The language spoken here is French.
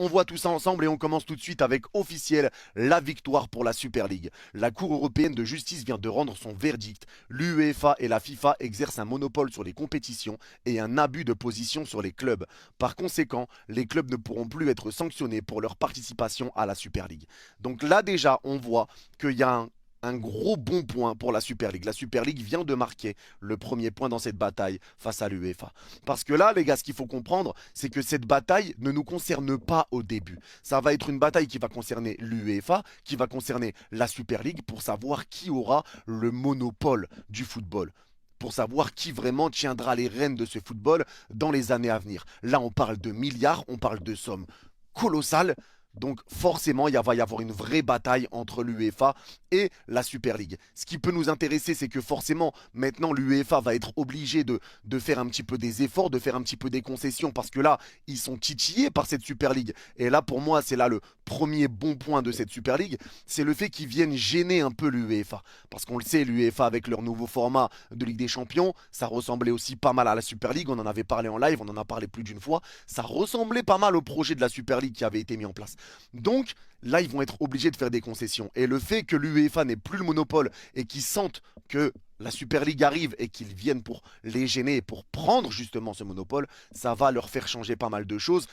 On voit tout ça ensemble et on commence tout de suite avec officiel la victoire pour la Super League. La Cour européenne de justice vient de rendre son verdict. L'UEFA et la FIFA exercent un monopole sur les compétitions et un abus de position sur les clubs. Par conséquent, les clubs ne pourront plus être sanctionnés pour leur participation à la Super League. Donc là déjà, on voit qu'il y a un gros bon point pour la Super League. La Super League vient de marquer le premier point dans cette bataille face à l'UEFA. Parce que là, les gars, ce qu'il faut comprendre, c'est que cette bataille ne nous concerne pas au début. Ça va être une bataille qui va concerner l'UEFA, qui va concerner la Super League pour savoir qui aura le monopole du football, pour savoir qui vraiment tiendra les rênes de ce football dans les années à venir. Là, on parle de milliards, on parle de sommes colossales. Donc forcément, il va y avoir une vraie bataille entre l'UEFA et la Super League. Ce qui peut nous intéresser, c'est que forcément, maintenant, l'UEFA va être obligé de faire un petit peu des efforts, de faire un petit peu des concessions, parce que là, ils sont titillés par cette Super League. Et là, pour moi, c'est là le premier bon point de cette Super League, c'est le fait qu'ils viennent gêner un peu l'UEFA. Parce qu'on le sait, l'UEFA, avec leur nouveau format de Ligue des Champions, ça ressemblait aussi pas mal à la Super League. On en avait parlé en live, on en a parlé plus d'une fois. Ça ressemblait pas mal au projet de la Super League qui avait été mis en place. Donc là, ils vont être obligés de faire des concessions. Et le fait que l'UEFA n'ait plus le monopole et qu'ils sentent que la Super League arrive et qu'ils viennent pour les gêner et pour prendre justement ce monopole, ça va leur faire changer pas mal de choses